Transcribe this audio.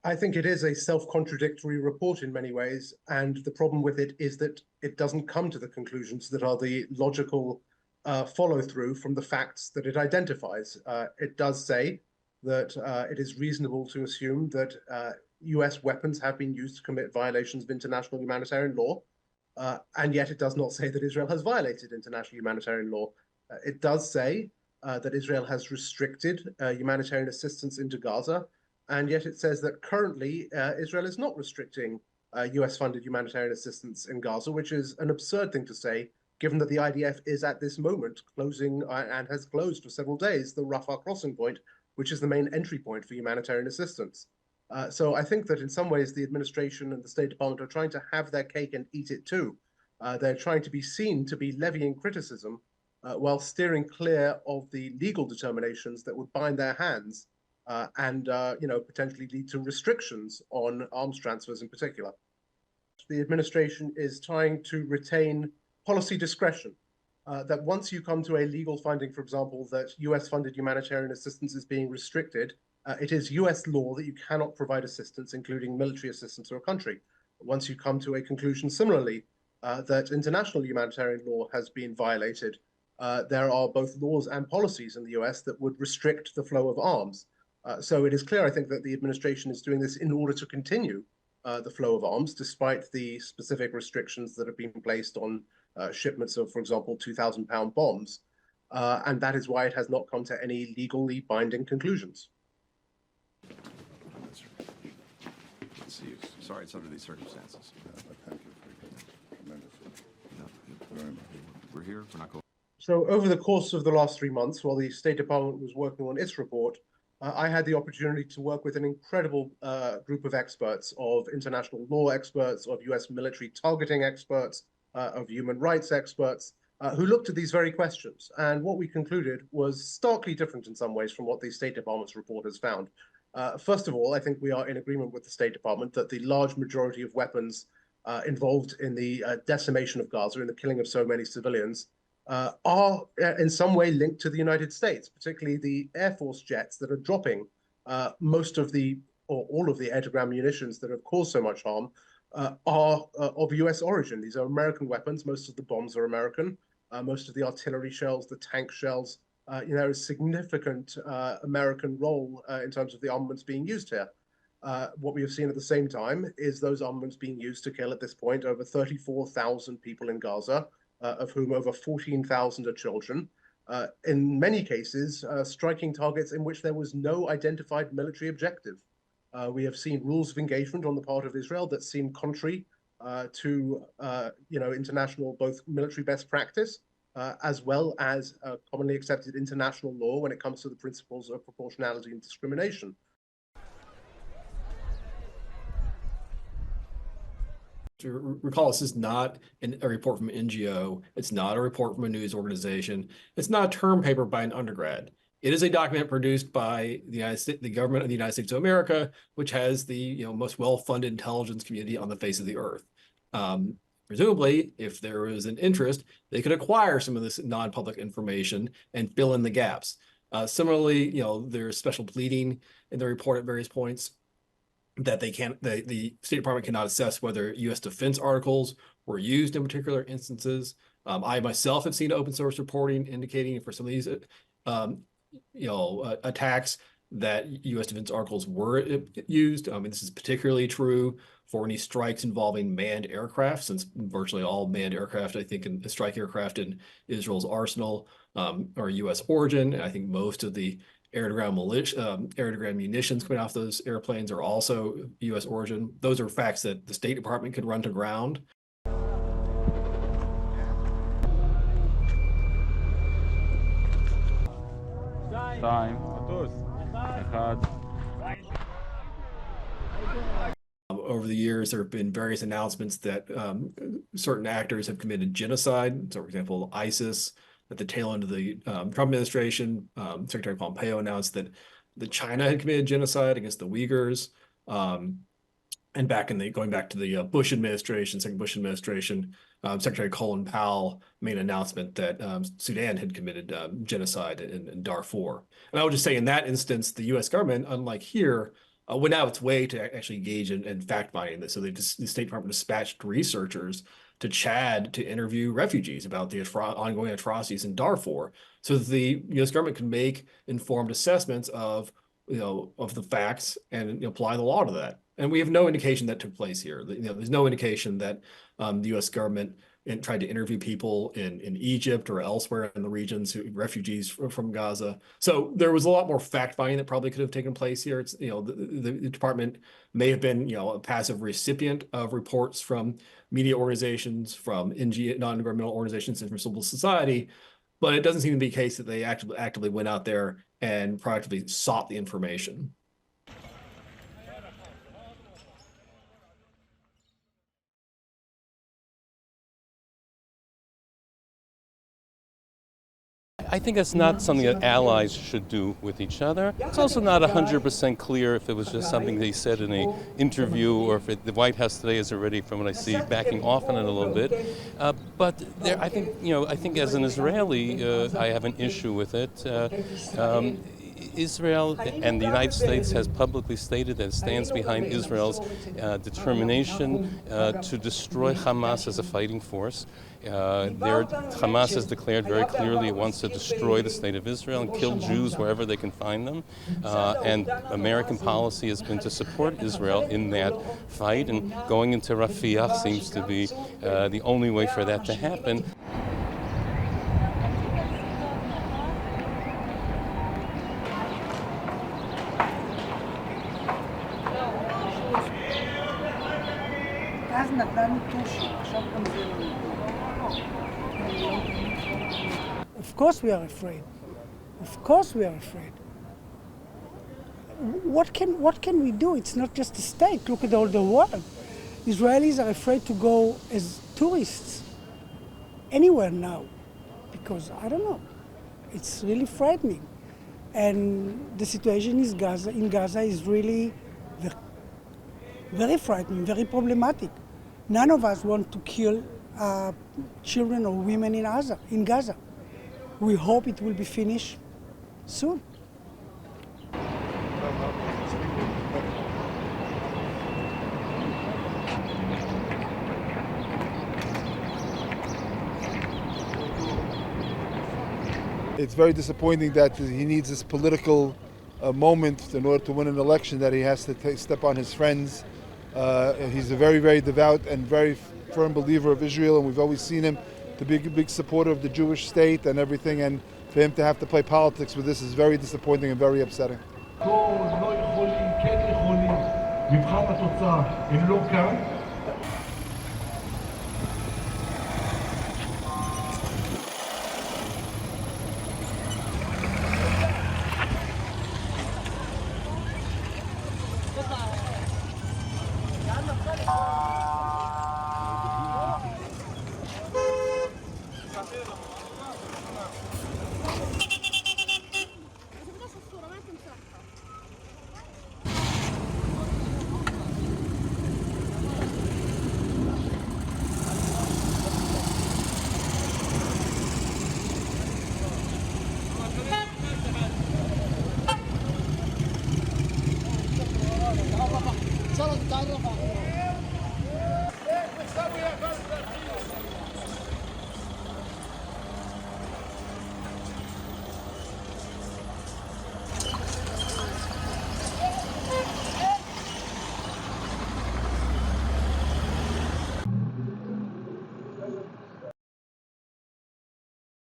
I think it is a self-contradictory report in many ways, and the problem with it is that it doesn't come to the conclusions that are the logical follow-through from the facts that it identifies. It does say that it is reasonable to assume that US weapons have been used to commit violations of international humanitarian law, and yet it does not say that Israel has violated international humanitarian law. It does say that Israel has restricted humanitarian assistance into Gaza, and yet it says that currently Israel is not restricting US-funded humanitarian assistance in Gaza, which is an absurd thing to say, given that the IDF is at this moment closing and has closed for several days the Rafah crossing point, which is the main entry point for humanitarian assistance. So I think that in some ways the administration and the State Department are trying to have their cake and eat it too. They're trying to be seen to be levying criticism while steering clear of the legal determinations that would bind their hands and potentially lead to restrictions on arms transfers in particular. The administration is trying to retain policy discretion, that once you come to a legal finding, for example, that US-funded humanitarian assistance is being restricted, it is US law that you cannot provide assistance, including military assistance to a country. Once you come to a conclusion similarly that international humanitarian law has been violated, there are both laws and policies in the US that would restrict the flow of arms. So it is clear, I think, that the administration is doing this in order to continue the flow of arms, despite the specific restrictions that have been placed on shipments of, for example, 2,000-pound bombs. And that is why it has not come to any legally binding conclusions. Let's see. Sorry, it's under these circumstances. Thank you tremendously. We're here. We're not going. So over the course of the last 3 months, while the State Department was working on its report, I had the opportunity to work with an incredible group of experts, of international law experts, of US military targeting experts, of human rights experts, who looked at these very questions. And what we concluded was starkly different in some ways from what the State Department's report has found. First of all, I think we are in agreement with the State Department that the large majority of weapons involved in the decimation of Gaza, in the killing of so many civilians, are in some way linked to the United States, particularly the Air Force jets that are dropping most of the, or all of the air-to-ground munitions that have caused so much harm are of US origin. These are American weapons. Most of the bombs are American. Most of the artillery shells, the tank shells, there is significant American role in terms of the armaments being used here. What we have seen at the same time is those armaments being used to kill at this point over 34,000 people in Gaza, of whom over 14,000 are children, in many cases striking targets in which there was no identified military objective. We have seen rules of engagement on the part of Israel that seem contrary to international, both military best practice, as well as commonly accepted international law when it comes to the principles of proportionality and discrimination. To recall, this is not a report from an NGO. It's not a report from a news organization. It's not a term paper by an undergrad. It is a document produced by the United States, the government of the United States of America, which has the most well-funded intelligence community on the face of the earth. Presumably, if there is an interest, they could acquire some of this non-public information and fill in the gaps. Similarly, there's special pleading in the report at various points that the State Department cannot assess whether U.S. defense articles were used in particular instances. I myself have seen open source reporting indicating for some of these attacks that U.S. defense articles were used. This is particularly true for any strikes involving manned aircraft, since virtually all manned aircraft, I think, and strike aircraft in Israel's arsenal are U.S. origin. And I think most of the air-to-ground munitions coming off those airplanes are also U.S. origin. Those are facts that the State Department could run to ground. Over the years, there have been various announcements that certain actors have committed genocide. So, for example, ISIS. At the tail end of the Trump administration, Secretary Pompeo announced that China had committed genocide against the Uyghurs. And going back to the Bush administration, second Bush administration, Secretary Colin Powell made an announcement that Sudan had committed genocide in Darfur. And I would just say in that instance, the U.S. government, unlike here, went out of its way to actually engage in fact-finding this. So the State Department dispatched researchers to Chad to interview refugees about the ongoing atrocities in Darfur, so that the U.S. government can make informed assessments of the facts and apply the law to that. And we have no indication that took place here. There's no indication that the U.S. government tried to interview people in Egypt or elsewhere in the regions, refugees from Gaza. So there was a lot more fact finding that probably could have taken place here. It's the department may have been a passive recipient of reports from media organizations, from NGO, non-governmental organizations, and from civil society, but it doesn't seem to be the case that they actively went out there and proactively sought the information. I think it's not something that allies should do with each other. It's also not 100% clear if it was just something they said in an interview, or if the White House today is already, from what I see, backing off on it a little bit. But I think as an Israeli, I have an issue with it. Israel and the United States has publicly stated that it stands behind Israel's determination to destroy Hamas as a fighting force. Hamas has declared very clearly it wants to destroy the state of Israel and kill Jews wherever they can find them. And American policy has been to support Israel in that fight, and going into Rafah seems to be the only way for that to happen. Of course we are afraid. Of course we are afraid. What can we do? It's not just a state. Look at all the world. Israelis are afraid to go as tourists anywhere now because, I don't know, it's really frightening. And the situation in Gaza is really very frightening, very problematic. None of us want to kill children or women in Gaza. We hope it will be finished soon. It's very disappointing that he needs this political moment in order to win an election, that he has to step on his friends. He's a very, very devout and very firm believer of Israel, and we've always seen him to be a big supporter of the Jewish state and everything, and for him to have to play politics with this is very disappointing and very upsetting. לא יכולים, כן יכולים, מבחן התוצאה, הם לא כאן,